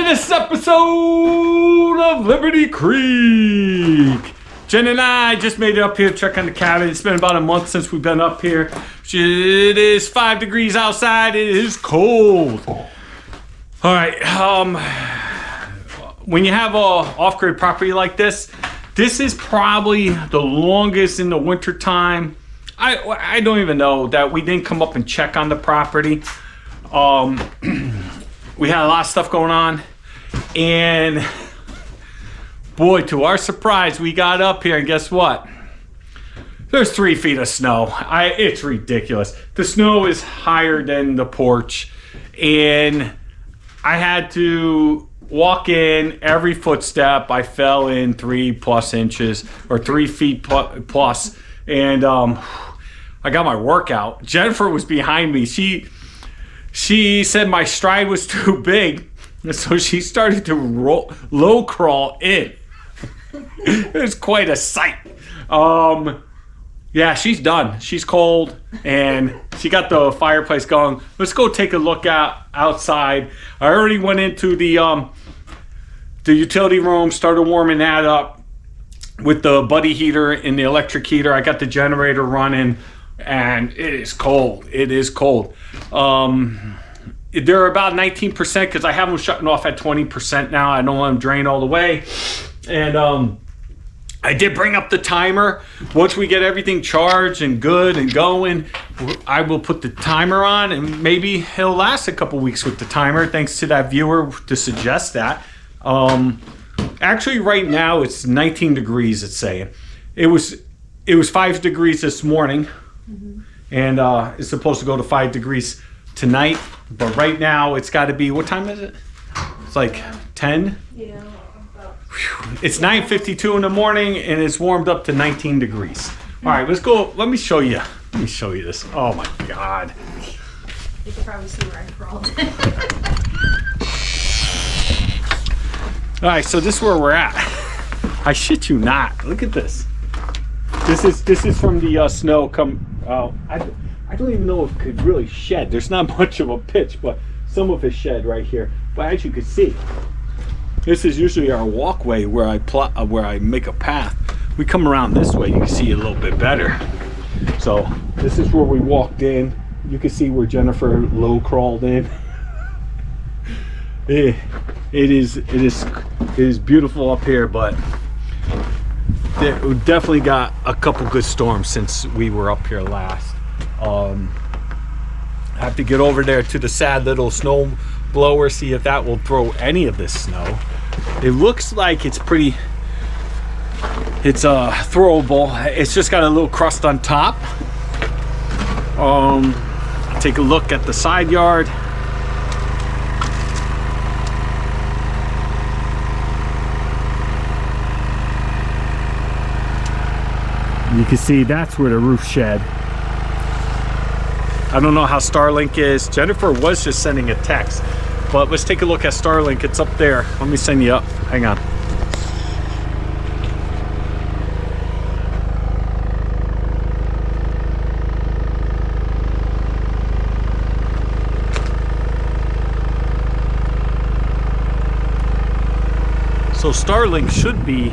to this episode of Liberty Creek. Jenn and I just made it up here to check on the cabin. It's been about a month since we've been up here. It is 5 degrees outside. It is cold. All right. When you have a off-grid property like this is probably the longest in the winter time. I don't even know that we didn't come up and check on the property. We had a lot of stuff going on, and boy, to our surprise, we got up here and guess what? There's 3 feet of snow. It's ridiculous. The snow is higher than the porch, and I had to walk in every footstep. I fell in 3+ inches or 3 feet plus, and I got my workout. Jennifer was behind me. She said my stride was too big, and so she started to low crawl in. It was quite a sight. Yeah, she's done. She's cold, and she got the fireplace going. Let's go take a look outside. I already went into the utility room, started warming that up with the buddy heater and the electric heater. I got the generator running, and it is cold. It is cold. They're about 19% because I have them shutting off at 20% now. I don't let them drain all the way. And I did bring up the timer. Once we get everything charged and good and going, I will put the timer on, and maybe it'll last a couple weeks with the timer, thanks to that viewer to suggest that. Actually, right now it's 19 degrees, it's saying. It was 5 degrees this morning, and it's supposed to go to 5 degrees tonight. But right now it's got to be, what time is it? It's like 10? Yeah. It's 9:52 in the morning, and it's warmed up to 19 degrees. All right, let's go. Let me show you this. Oh my God. You can probably see where I crawled. All right, so this is where we're at. I shit you not. Look at this. This is from the snow I don't even know if it could really shed. There's not much of a pitch, but some of it shed right here. But as you can see, this is usually our walkway where I make a path. We come around this way, you can see a little bit better. So this is where we walked in. You can see where Jennifer low crawled in. It is beautiful up here, but we definitely got a couple good storms since we were up here last. I have to get over there to the sad little snow blower, see if that will throw any of this snow. It looks like it's throwable. It's just got a little crust on top. Take a look at the side yard. You can see that's where the roof shed. I don't know how Starlink is. Jennifer was just sending a text, but let's take a look at Starlink. It's up there. Let me send you up. Hang on. So Starlink should be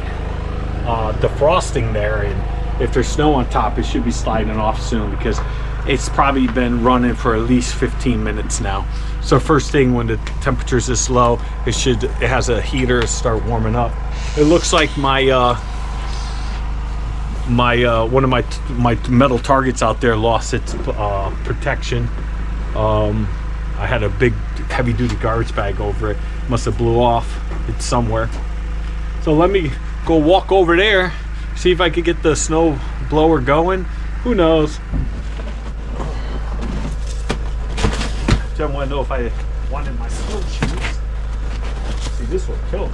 defrosting there, and if there's snow on top, it should be sliding off soon because it's probably been running for at least 15 minutes now. So first thing when the temperature's this low, it has a heater to start warming up. It looks like my one of my metal targets out there lost its protection. I had a big heavy duty garbage bag over it. Must have blew off. It's somewhere. So let me go walk over there, see if I could get the snow blower going. Who knows? Jen wanted to know if I wanted my snow shoes. See, this will kill me.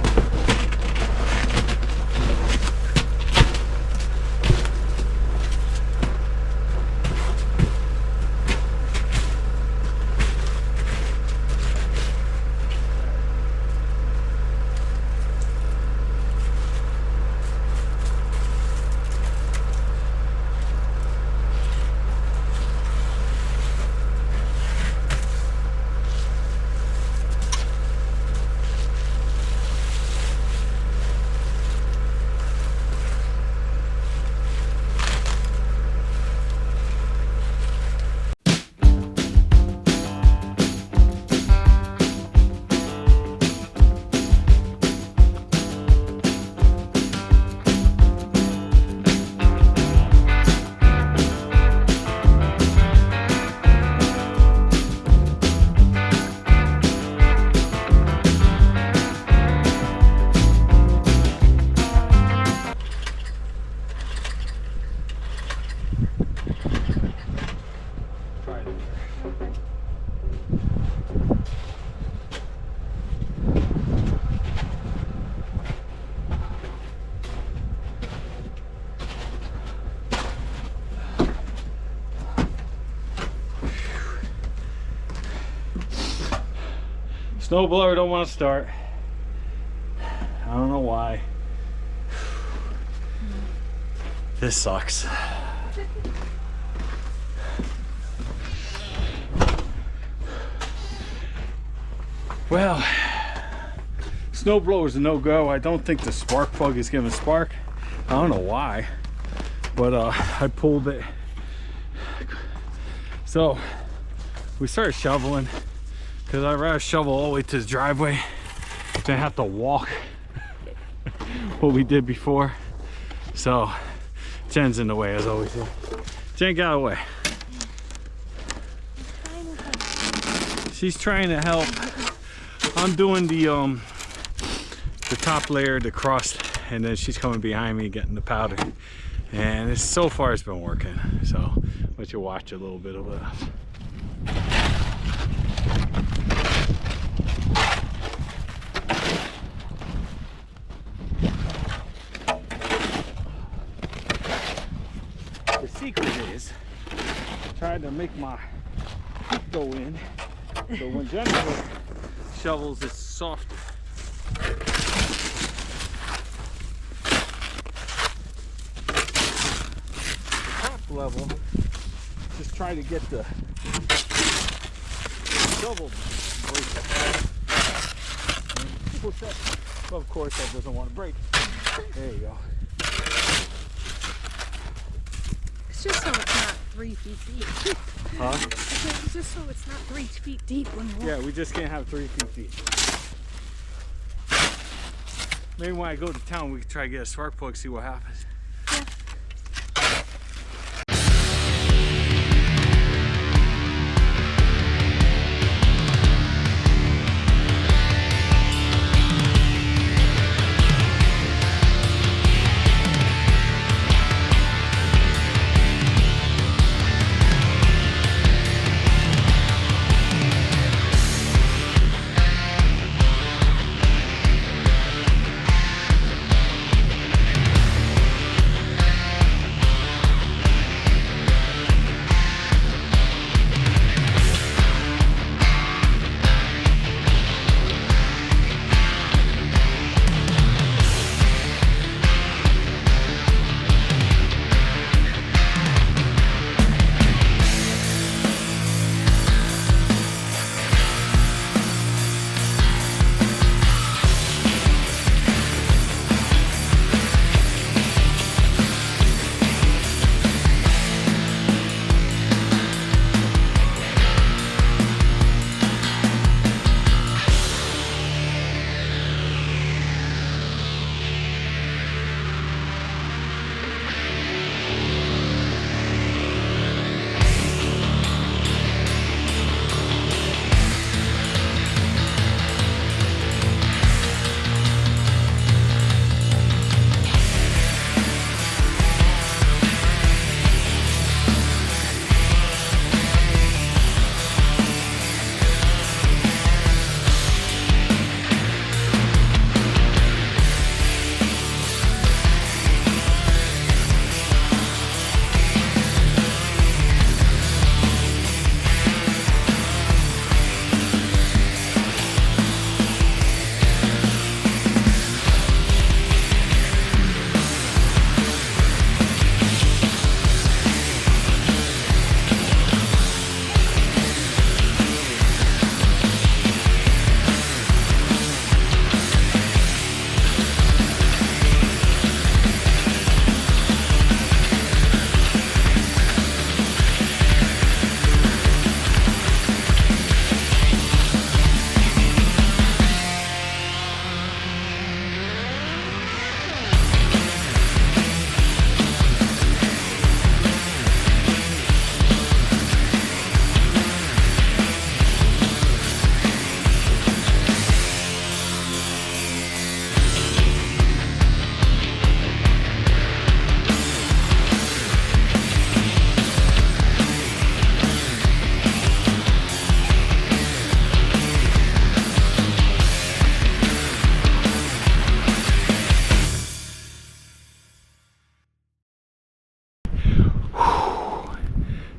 Snowblower don't want to start. I don't know why. This sucks. Well, snowblower's a no-go. I don't think the spark plug is giving spark. I don't know why, but I pulled it. So we started shoveling because I'd rather shovel all the way to the driveway than have to walk what we did before. So Jen's in the way as always. Jen, get out of the way. She's trying to help. I'm doing the top layer, the crust, and then she's coming behind me getting the powder. And it's, so far it's been working. So let you watch a little bit of it. The secret is trying to make my feet go in, so when Jennifer shovels, it's softer. Top level, just try to get the shovel break. Of course, that doesn't want to break. There you go. It's just so it's not 3 feet deep. Huh? It's just so it's not 3 feet deep when you walk. Yeah, we just can't have 3 feet deep. Maybe when I go to town, we can try to get a spark plug, see what happens. Yeah.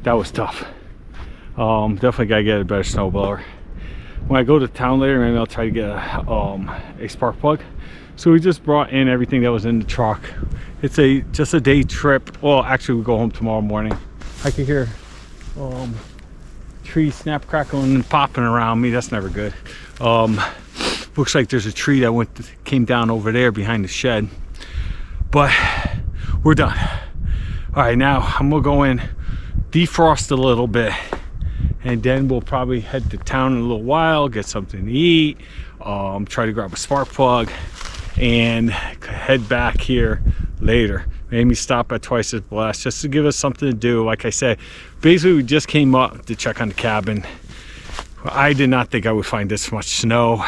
That was tough. Definitely gotta get a better snowblower. when I go to town later, maybe I'll try to get a spark plug. So we just brought in everything that was in the truck. It's just a day trip. Well, actually we go home tomorrow morning. I can hear trees snap, crackling, and popping around me. That's never good. Looks like there's a tree that came down over there behind the shed. But we're done. All right, now I'm gonna go in, defrost a little bit, and then we'll probably head to town in a little while, get something to eat, try to grab a spark plug, and head back here later. Maybe stop at Twice as Blessed just to give us something to do. Like I said, basically we just came up to check on the cabin. I did not think I would find this much snow.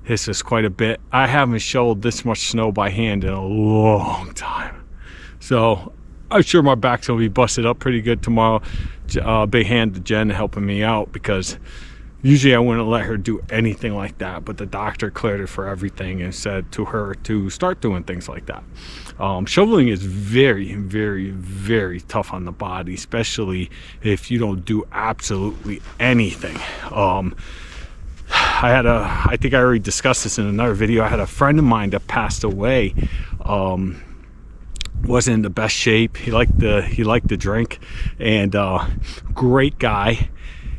This is quite a bit. I haven't shoveled this much snow by hand in a long time. So I'm sure my back's gonna be busted up pretty good tomorrow. Big hand to Jen helping me out, because usually I wouldn't let her do anything like that, but the doctor cleared her for everything and said to her to start doing things like that. Shoveling is very, very, very tough on the body, especially if you don't do absolutely anything. I think I already discussed this in another video. I had a friend of mine that passed away. Wasn't in the best shape. He liked to drink, and great guy.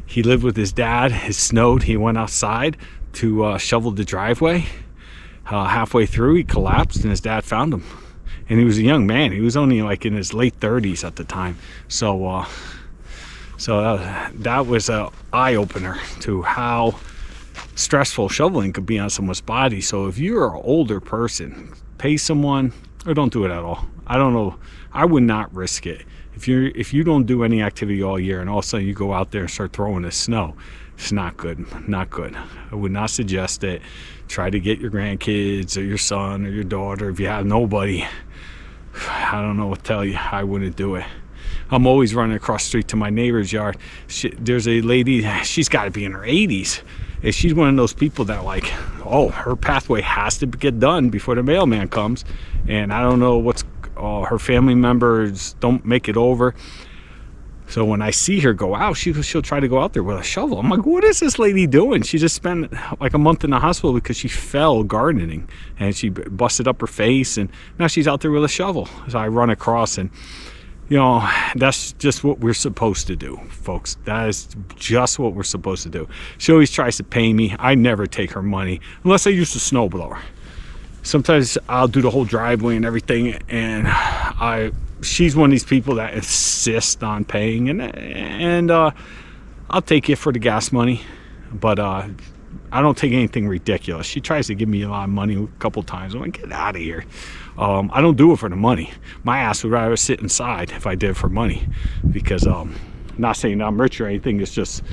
He lived with his dad. It snowed. He went outside to shovel the driveway. Halfway through, he collapsed, and his dad found him. And he was a young man. He was only like in his late 30s at the time. So that was an eye-opener to how stressful shoveling could be on someone's body. So if you're an older person, pay someone, or don't do it at all. I don't know. I would not risk it. If you don't do any activity all year and all of a sudden you go out there and start throwing the snow, it's not good. Not good. I would not suggest it. Try to get your grandkids or your son or your daughter. If you have nobody, I don't know what to tell you. I wouldn't do it. I'm always running across the street to my neighbor's yard. There's a lady, she's got to be in her 80s. And she's one of those people that, like, oh, her pathway has to get done before the mailman comes. And I don't know what's, her family members don't make it over. So when I see her go out, she'll try to go out there with a shovel. I'm like, what is this lady doing? She just spent like a month in the hospital because she fell gardening and she busted up her face, and now she's out there with a shovel. So I run across, and you know, that's just what we're supposed to do, folks. That is just what we're supposed to do. She always tries to pay me. I never take her money unless I use the snowblower. Sometimes I'll do the whole driveway and everything, and she's one of these people that insist on paying, and I'll take it for the gas money, but I don't take anything ridiculous. She tries to give me a lot of money a couple times. I'm like, get out of here. I don't do it for the money. My ass would rather sit inside if I did it for money, because I'm not saying I'm rich or anything. It's just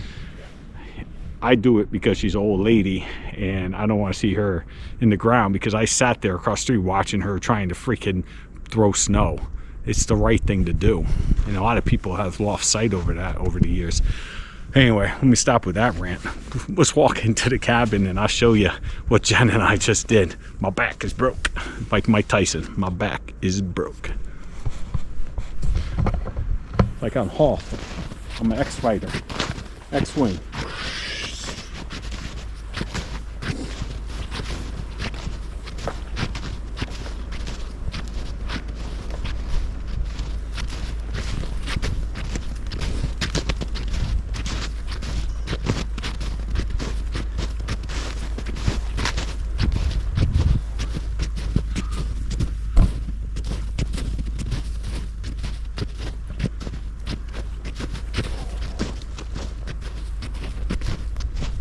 I do it because she's an old lady, and I don't want to see her in the ground, because I sat there across the street watching her trying to freaking throw snow. It's the right thing to do, and a lot of people have lost sight over that over the years. Anyway, let me stop with that rant. Let's walk into the cabin and I'll show you what Jen and I just did. My back is broke. Like Mike Tyson, my back is broke. Like I'm Hoth. I'm an ex-fighter. X-wing.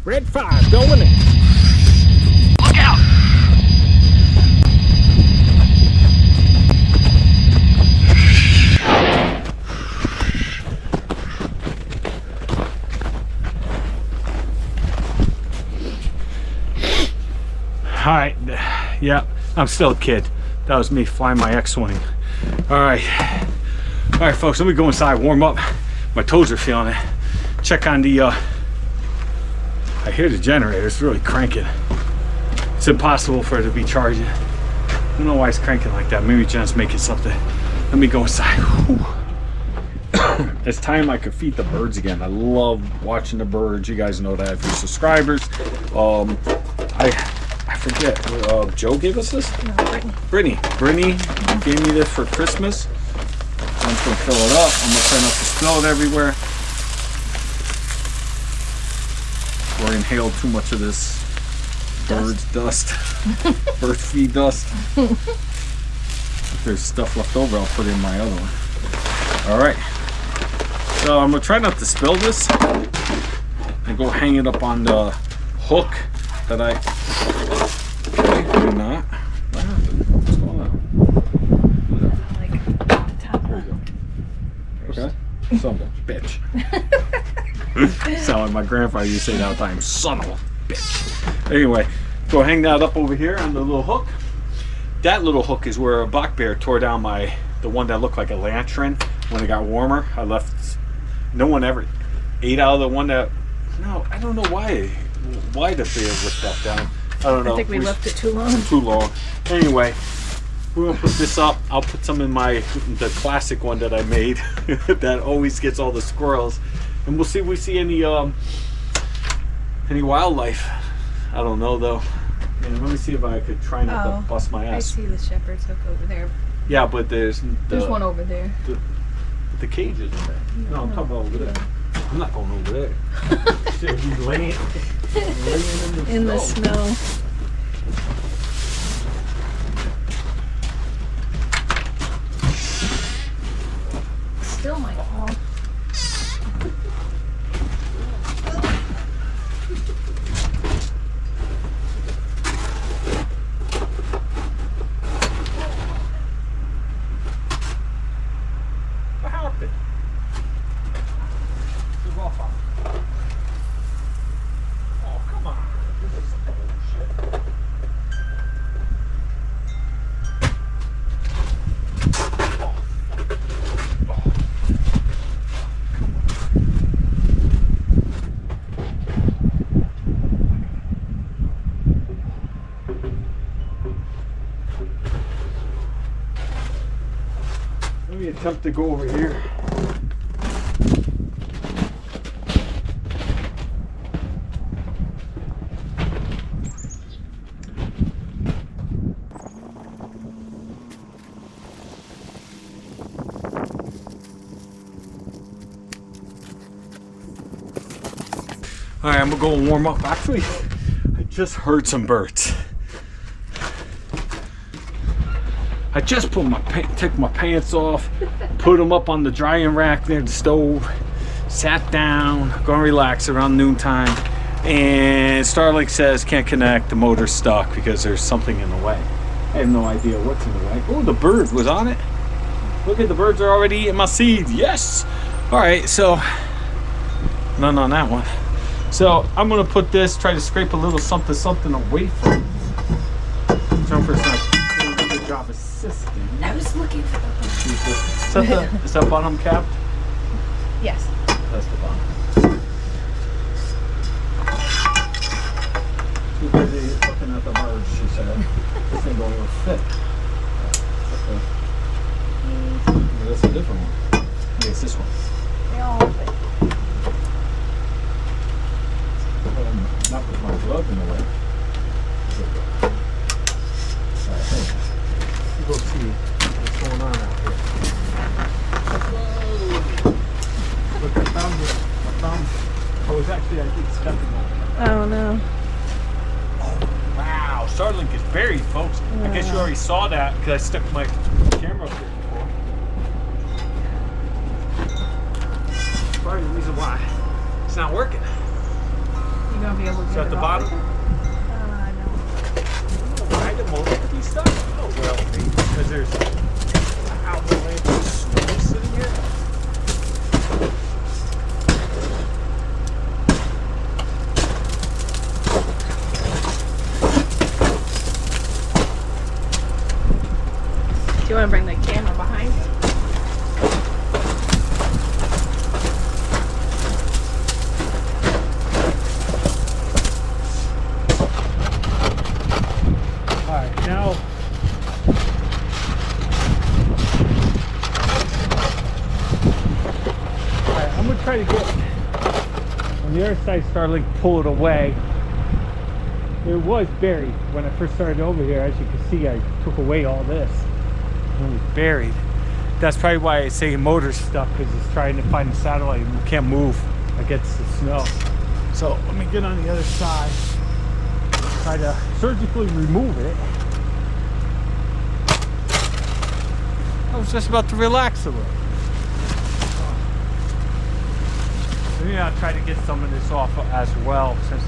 Red 5 going in. Look out! Alright, yeah, I'm still a kid. That was me flying my X-wing. Alright, folks, let me go inside, warm up. My toes are feeling it. Check on the I hear the generator, it's really cranking. It's impossible for it to be charging. I don't know why it's cranking like that. Maybe Jen's making something. Let me go inside. it's time I could feed the birds again. I love watching the birds. You guys know that if you're subscribers. I forget. Joe gave us this? No, Brittany gave me this for Christmas. I'm just gonna fill it up. I'm gonna try not to spill it everywhere. Or inhale too much of this bird's dust. Bird feed dust. If there's stuff left over, I'll put it in my other one. Alright. So I'm gonna try not to spill this and go hang it up on the hook that I. Okay, maybe not. What happened? What's going on? like top There you go. Okay. Son of a bitch. Sound like my grandfather used to say that all the time. Son of a bitch. Anyway, go hang that up over here on the little hook. That little hook is where a black bear tore down the one that looked like a lantern when it got warmer. I left. No one ever ate out of the one that. No, I don't know why the bear ripped that down. I don't know. I think we left it too long. Too long. Anyway, we're gonna put this up. I'll put some in the classic one that I made that always gets all the squirrels, and we'll see if we see any wildlife. I don't know though. And let me see if I could try not to bust my I ass. see the shepherd's hook over there. Yeah, but there's one over there. The cage is in there. No, I'm talking about over there. I'm not going over there. Shit, he's laying In the snow. Still might fall. What happened? It's off on. Oh, come on. This is some bullshit. Let me attempt to go over here. All right, I'm gonna go and warm up. Actually, I just heard some birds. I just put took my pants off, put them up on the drying rack near the stove, sat down, gonna relax around noontime, and Starlink says can't connect, the motor's stuck because there's something in the way. I have no idea what's in the way. Oh, the bird was on it. Look at the birds are already eating my seeds. Yes. All right, so none on that one. So I'm gonna put this, try to scrape a little something away from it. Jumper's not doing a good job assisting. I was looking for the Is that bottom capped? Yes. That's the bottom. Too busy looking at the birds, she said. This thing don't even fit. Okay. That's a different one. Yeah, it's this one. They all fit. Not with my glove in the way. Alright, hey. Let's go see what's going on out here. Whoa! Look, I found I was actually, I think, stepping on it. Oh no. Wow, Starlink is buried, folks. I guess you already saw that because I stuck my camera up here before. Probably the reason why it's not working. You gonna be able to Is get that it the off bottom? again? No. Why the most of these stuff? Oh well, maybe because there's an outland of snow sitting here. Do you want to bring the camera behind? Alright, now decided to Starlink pull it away. It was buried when I first started over here. As you can see, I took away all this. It was buried. That's probably why I say motor's stuck, because it's trying to find the satellite and we can't move against the snow. So let me get on the other side. Try to surgically remove it. I was just about to relax a little. Maybe I'll try to get some of this off as well, since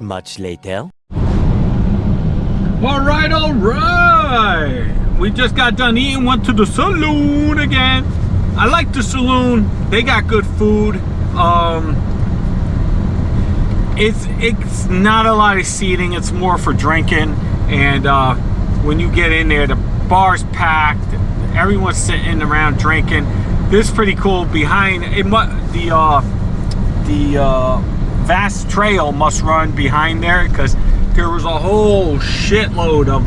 Much later. all right. We just got done eating, went to the saloon again. I like the saloon. They got good food. It's not a lot of seating. It's more for drinking. And when you get in there, the bar's packed. Everyone's sitting around drinking. This is pretty cool. Behind it, the vast trail must run behind there, because there was a whole shitload of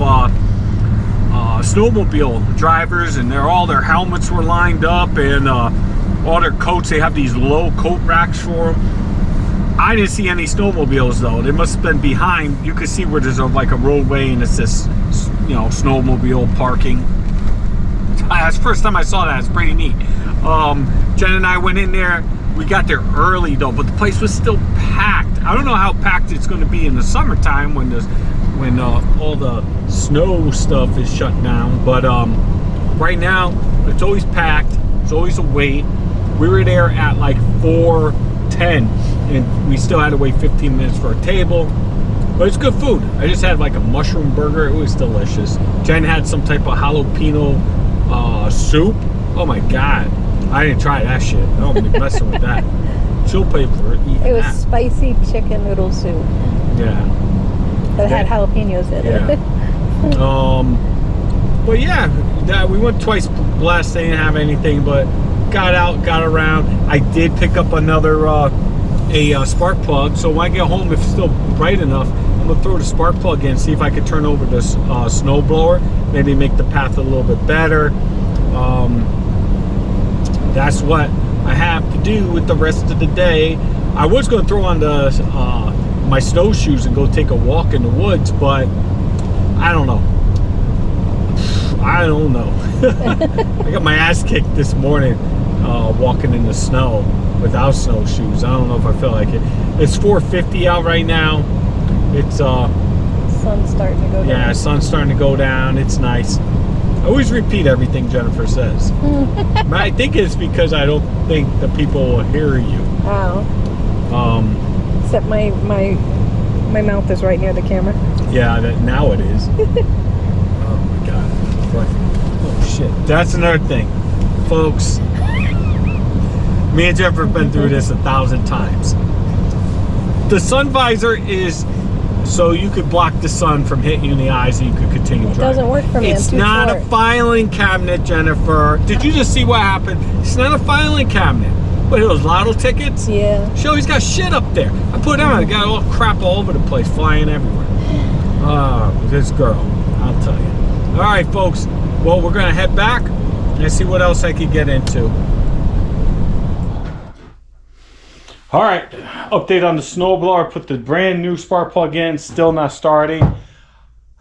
snowmobile drivers, and all their helmets were lined up, and all their coats. They have these low coat racks for them. I didn't see any snowmobiles though. They must have been behind. You could see where there's like a roadway, and it's this, snowmobile parking. That's the first time I saw that. It's pretty neat. Jen and I went in there. We got there early though, but the place was still packed. I don't know how packed it's going to be in the summertime when all the snow stuff is shut down. But right now, it's always packed. It's always a wait. We were there at like 4:10, and we still had to wait 15 minutes for a table. But it's good food. I just had like a mushroom burger. It was delicious. Jen had some type of jalapeno soup. Oh my God. I didn't try that shit. I don't be messing with that. She'll pay for it. It was spicy chicken noodle soup. Yeah. That had jalapenos in it. But yeah, we went twice. Blessed, they didn't have anything, but got out, got around. I did pick up another a spark plug. So when I get home, if it's still bright enough, I'm gonna throw the spark plug in, see if I could turn over this snowblower, maybe make the path a little bit better. That's what I have to do with the rest of the day. I was going to throw on the my snowshoes and go take a walk in the woods, but I don't know. I got my ass kicked this morning walking in the snow without snowshoes. I don't know if I feel like it. It's 4:50 out right now. It's sun's starting to go down. Yeah, sun's starting to go down. It's nice. I always repeat everything Jennifer says. But I think it's because I don't think the people will hear you. Oh. Except my mouth is right near the camera. Yeah, now it is. Oh my God. Oh shit. That's another thing. Folks, me and Jennifer have been through this 1,000 times. The sun visor is so you could block the sun from hitting you in the eyes and you could continue driving. It doesn't work for me. It's not a filing cabinet, Jennifer. Did you just see what happened? It's not a filing cabinet. What are those lotto tickets? Yeah. She always got shit up there. I put it on. I got all crap all over the place, flying everywhere. Oh, this girl, I'll tell you. All right, folks. Well, we're gonna head back and see what else I could get into. All right, update on the snowblower. Put the brand new spark plug in, still not starting.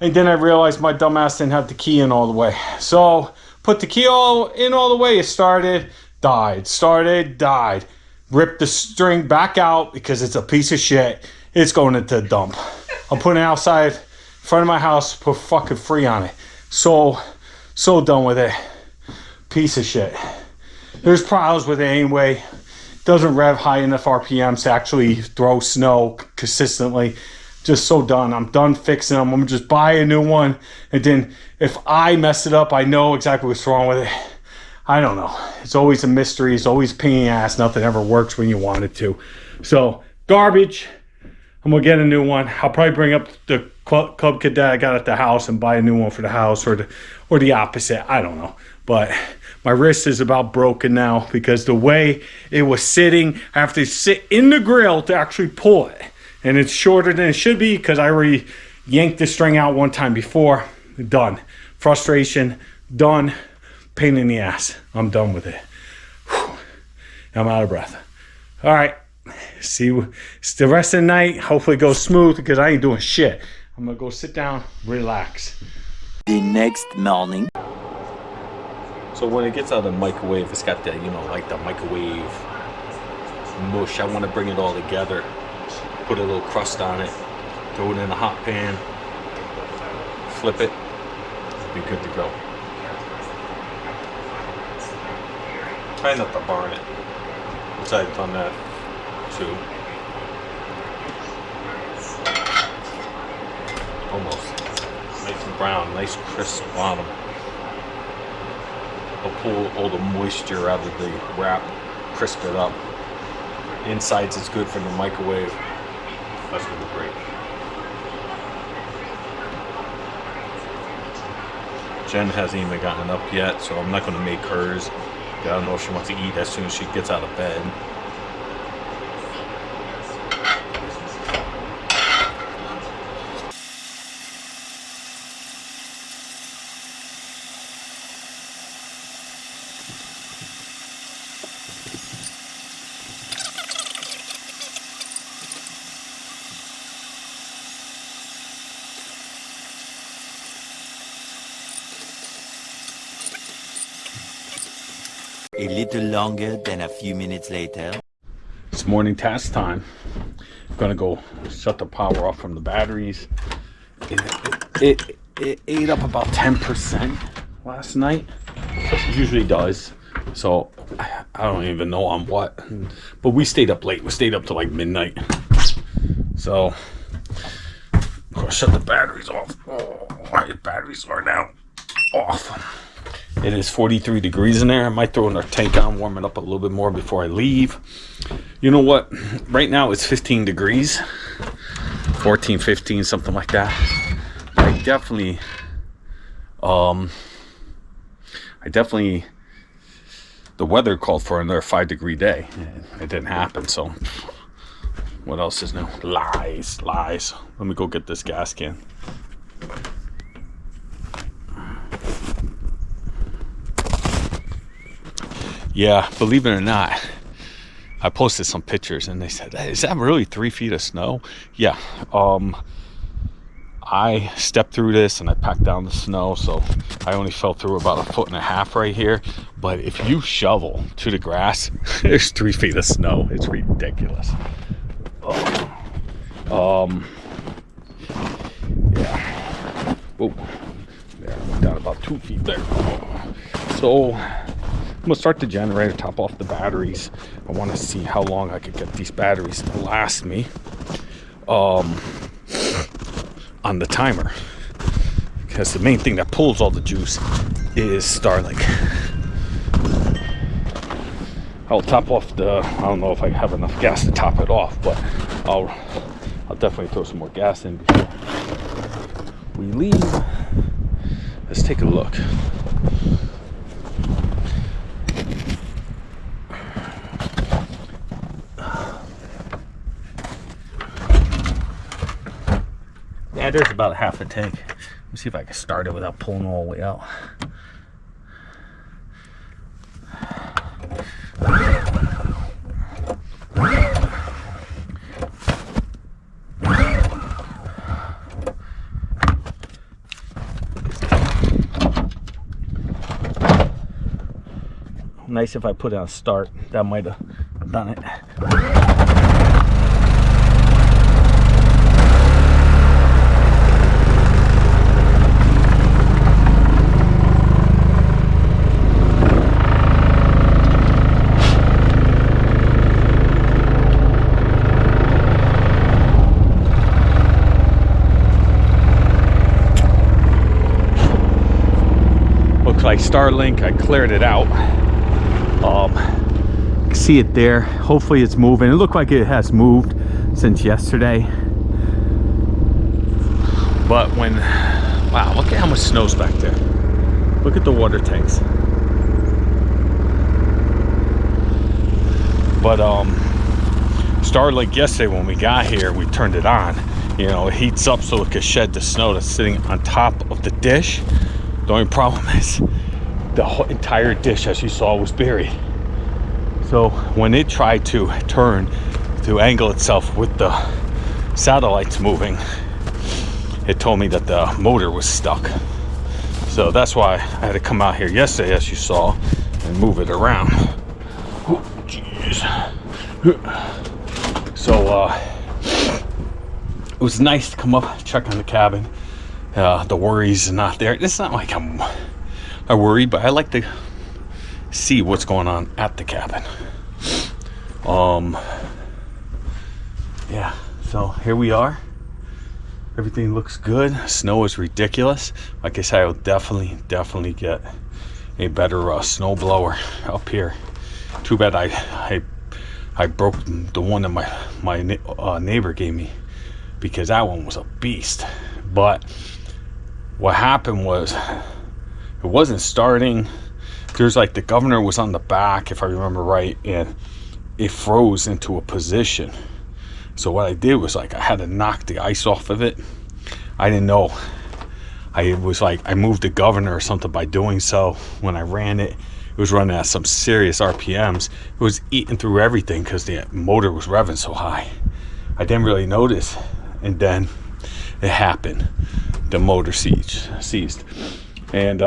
And then I realized my dumbass didn't have the key in all the way. So put the key in all the way. It started, died, started, died. Ripped the string back out because it's a piece of shit. It's going into the dump. I'm putting it outside in front of my house, put fucking free on it. So done with it. Piece of shit. There's problems with it anyway. Doesn't rev high enough RPMs to actually throw snow consistently. just so done. I'm done fixing them. I'm gonna just buy a new one, and then if I mess it up, I know exactly what's wrong with it. I don't know. It's always a mystery. It's always a pain in the ass. Nothing ever works when you want it to. So garbage. I'm gonna get a new one. I'll probably bring up the club kit that I got at the house and buy a new one for the house, or the opposite. I don't know. But my wrist is about broken now because the way it was sitting, I have to sit in the grill to actually pull it. And it's shorter than it should be because I already yanked the string out one time before. Done. Frustration. Done. Pain in the ass. I'm done with it. Whew. I'm out of breath. All right. See the rest of the night. Hopefully it goes smooth because I ain't doing shit. I'm going to go sit down, relax. The next morning. So when it gets out of the microwave, it's got the, like the microwave mush. I want to bring it all together. Put a little crust on it. Throw it in a hot pan. Flip it. Be good to go. Try not to burn it. Which I've done that too. Almost. Nice and brown. Nice crisp bottom. I'll pull all the moisture out of the wrap. Crisp it up. Insides is good from the microwave. That's going to be great. Jen hasn't even gotten up yet, so I'm not going to make hers. I don't know if she wants to eat as soon as she gets out of bed. A little longer than a few minutes later. It's morning task time. I'm gonna go shut the power off from the batteries. It ate up about 10% last night. It usually does. So I don't even know on what. But we stayed up late. We stayed up till like midnight. So I'm gonna shut the batteries off. Oh, my batteries are now off. It is 43 degrees in there. I might throw another tank on, warm it up a little bit more before I leave. You know what? Right now it's 15 degrees. 14, 15, something like that. I definitely, the weather called for another 5-degree day. It didn't happen, so what else is new? Lies. Let me go get this gas can. Yeah, believe it or not, I posted some pictures and they said, is that really 3 feet of snow? Yeah. I stepped through this and I packed down the snow, so I only fell through about 1.5 feet right here. But if you shovel to the grass, there's 3 feet of snow. It's ridiculous. Yeah. Oh, there, I went down about 2 feet there. So I'm gonna start the generator, top off the batteries. I want to see how long I could get these batteries to last me on the timer, because the main thing that pulls all the juice is Starlink. I'll top off I don't know if I have enough gas to top it off, but I'll definitely throw some more gas in before we leave. Let's take a look. Yeah, there's about half a tank. Let me see if I can start it without pulling all the way out. Nice if I put it on start. That might have done it. looks like Starlink. I cleared it out. See it there. Hopefully it's moving. It looked like it has moved since yesterday. But when, wow, look at how much snow's back there. Look at the water tanks. But Starlink yesterday when we got here, we turned it on. You know, it heats up so it can shed the snow that's sitting on top of the dish. The only problem is the whole entire dish, as you saw, was buried. So when it tried to turn to angle itself with the satellites moving, it told me that the motor was stuck. So that's why I had to come out here yesterday, as you saw, and move it around. Oh, jeez. So it was nice to come up, check on the cabin. The worries are not there. It's not like I worry, but I like to see what's going on at the cabin. Yeah, so here we are. Everything looks good. Snow is ridiculous. Like I said, I will definitely get a better snowblower up here. Too bad I broke the one that my neighbor gave me, because that one was a beast. But what happened was, it wasn't starting. There's like, the governor was on the back, if I remember right, and it froze into a position. So what I did was, like, I had to knock the ice off of it. I didn't know. I was like, I moved the governor or something by doing so. When I ran it, it was running at some serious RPMs. It was eating through everything because the motor was revving so high. I didn't really notice, and then it happened. The motor ceased. And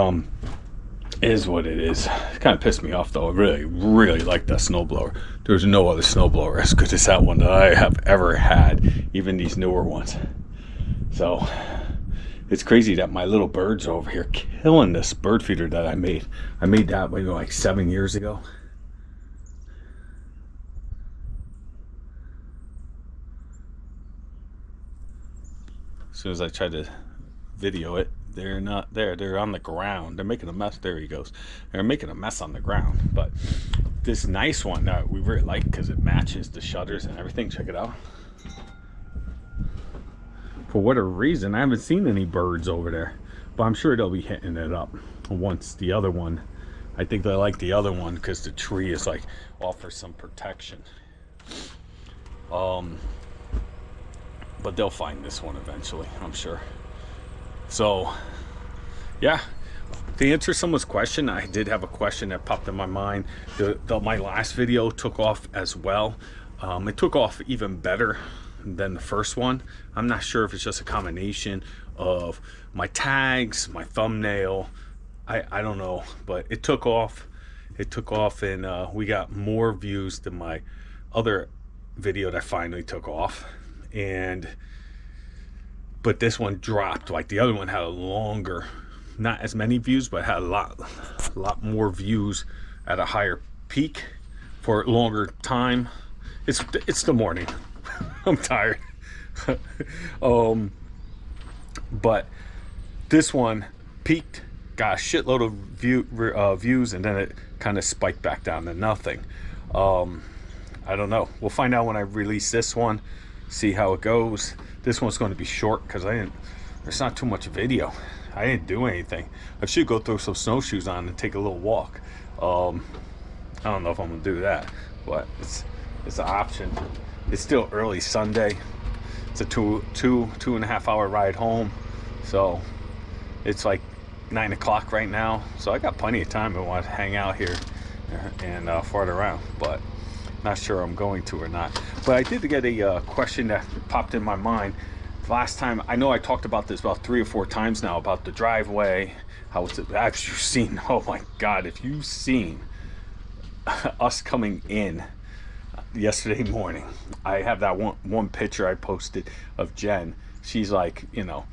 it is what it is. It kind of pissed me off, though. I really like that snowblower. There's no other snowblower as good as that one that I have ever had, even these newer ones. So it's crazy that my little birds are over here killing this bird feeder that I made. I made that maybe like 7 years ago. As soon as I tried to video it, they're not there. They're on the ground. They're making a mess. There he goes. They're making a mess on the ground. But this nice one that we really like, because it matches the shutters and everything. Check it out. For whatever reason, I haven't seen any birds over there, but I'm sure they'll be hitting it up once the other one. I think they like the other one because the tree is like offers some protection. But they'll find this one eventually, I'm sure. So yeah, to answer someone's question, I did have a question that popped in my mind. My last video took off as well. It took off even better than the first one. I'm not sure if it's just a combination of my tags, my thumbnail, I don't know, but it took off. And we got more views than my other video that finally took off. But this one dropped. Like, the other one had a longer, not as many views, but had a lot more views at a higher peak for a longer time. It's the morning. I'm tired. But this one peaked, got a shitload of views, and then it kind of spiked back down to nothing. I don't know. We'll find out when I release this one, see how it goes. This one's going to be short because there's not too much video. I didn't do anything. I should go throw some snowshoes on and take a little walk. I don't know if I'm gonna do that, but it's an option. It's still early Sunday. It's a two and a half hour ride home, so it's like 9 o'clock right now. So I got plenty of time. I want to hang out here and fart around, but not sure I'm going to or not. But I did get a question that popped in my mind last time. I know I talked about this about 3 or 4 times now, about the driveway, how it's, have you seen, oh my god, if you've seen us coming in yesterday morning. I have that one picture I posted of Jen. She's like, you know,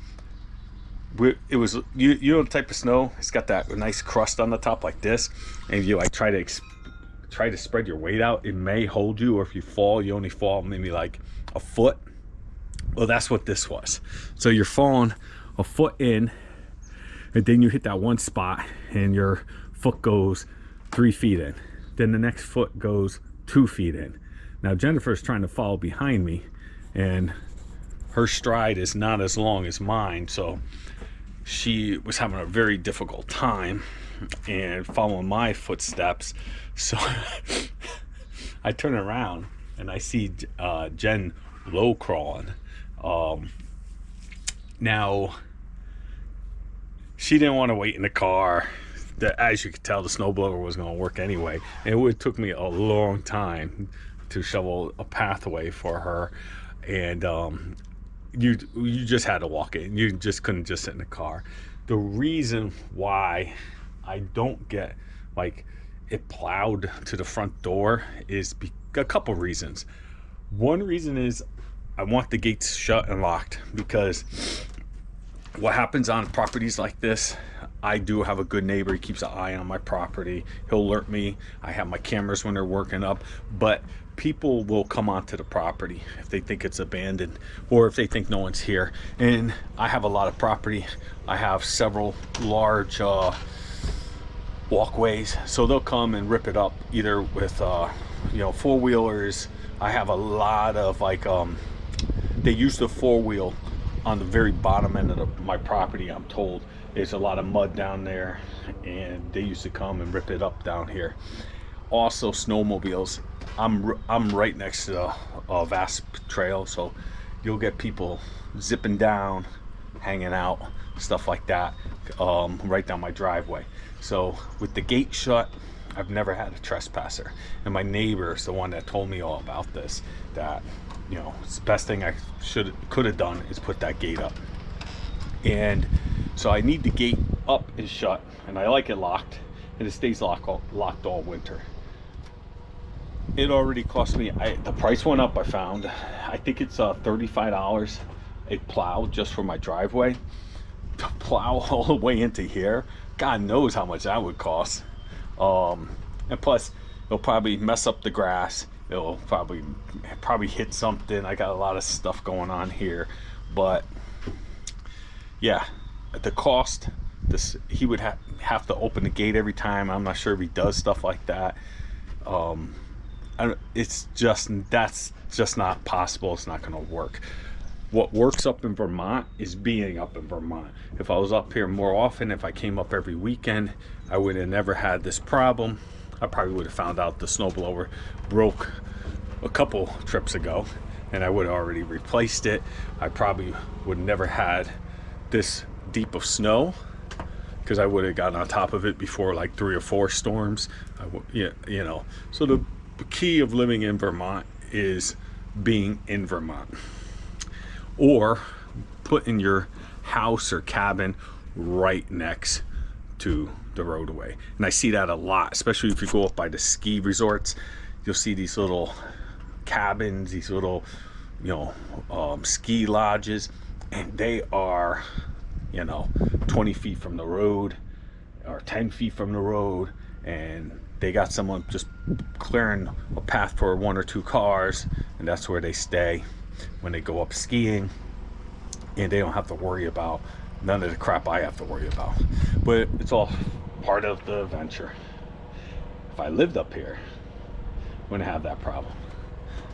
it was, you know the type of snow, it's got that nice crust on the top like this, and you like try to spread your weight out, it may hold you, or if you fall, you only fall maybe like a foot. Well, that's what this was. So you're falling a foot in, and then you hit that one spot and your foot goes 3 feet in, then the next foot goes 2 feet in. Now Jennifer's trying to follow behind me, and her stride is not as long as mine, so she was having a very difficult time and following my footsteps. So I turn around and I see Jenn low crawling. Now she didn't want to wait in the car. As you could tell, the snowblower was going to work anyway, and it took me a long time to shovel a pathway for her. And you just had to walk in. You just couldn't just sit in the car. The reason why I don't get like it plowed to the front door is a couple reasons. One reason is I want the gates shut and locked, because what happens on properties like this, I do have a good neighbor. He keeps an eye on my property. He'll alert me. I have my cameras when they're working up, but people will come onto the property if they think it's abandoned or if they think no one's here. And I have a lot of property. I have several large walkways, so they'll come and rip it up either with you know, four-wheelers. I have a lot of like they use the four-wheel on the very bottom end of my property. I'm told there's a lot of mud down there, and they used to come and rip it up down here. Also snowmobiles. I'm right next to the Vasp trail, so you'll get people zipping down, hanging out, stuff like that, right down my driveway. So with the gate shut, I've never had a trespasser, and my neighbor is the one that told me all about this, that, you know, it's the best thing I could have done is put that gate up. And so I need the gate up and shut, and I like it locked, and it stays locked all winter. It already cost me, the price went up. I found, I think it's $35 a plow just for my driveway. To plow all the way into here, God knows how much that would cost. And plus it'll probably mess up the grass. It'll probably hit something. I got a lot of stuff going on here, but yeah, the cost, he would have to open the gate every time. I'm not sure if he does stuff like that. It's just, that's just not possible. It's not going to work. What works up in Vermont is being up in Vermont. If I was up here more often, if I came up every weekend, I would have never had this problem. I probably would have found out the snowblower broke a couple trips ago, and I would have already replaced it. I probably would never had this deep of snow, because I would have gotten on top of it before like 3 or 4 storms. You know, so the key of living in Vermont is being in Vermont, or putting your house or cabin right next to the roadway. And I see that a lot, especially if you go up by the ski resorts. You'll see these little cabins, these little, you know, ski lodges, and they are, you know, 20 feet from the road or 10 feet from the road, and they got someone just clearing a path for 1 or 2 cars, and that's where they stay when they go up skiing, and they don't have to worry about none of the crap I have to worry about. But it's all part of the adventure. If I lived up here, I wouldn't have that problem,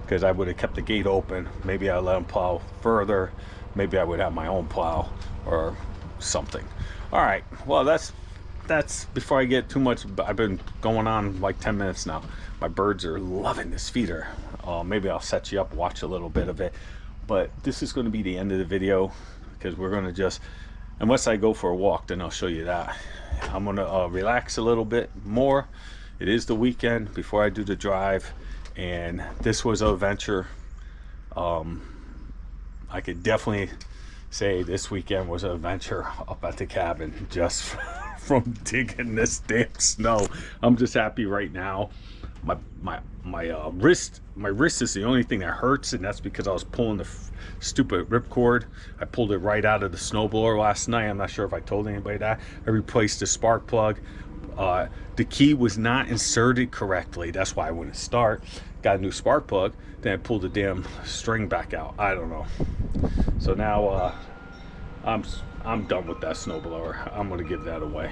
because I would have kept the gate open. Maybe I'd let them plow further. Maybe I would have my own plow or something. All right, well, that's before I get too much. I've been going on like 10 minutes now. My birds are loving this feeder. Maybe I'll set you up, watch a little bit of it, but this is going to be the end of the video, because we're going to just, unless I go for a walk, then I'll show you that. I'm going to relax a little bit more. It is the weekend before I do the drive, and this was an adventure. I could definitely say this weekend was an adventure up at the cabin, just from digging this damn snow. I'm just happy right now. My wrist is the only thing that hurts, and that's because I was pulling the stupid ripcord. I pulled it right out of the snowblower last night. I'm not sure if I told anybody that. I replaced the spark plug. The key was not inserted correctly. That's why I wouldn't start. Got a new spark plug. Then I pulled the damn string back out. I don't know. So now I'm I'm done with that snowblower. I'm gonna give that away.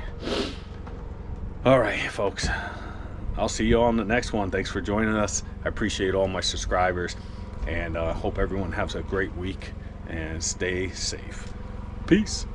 All right, folks. I'll see you on the next one. Thanks for joining us. I appreciate all my subscribers, and hope everyone has a great week and stay safe. Peace.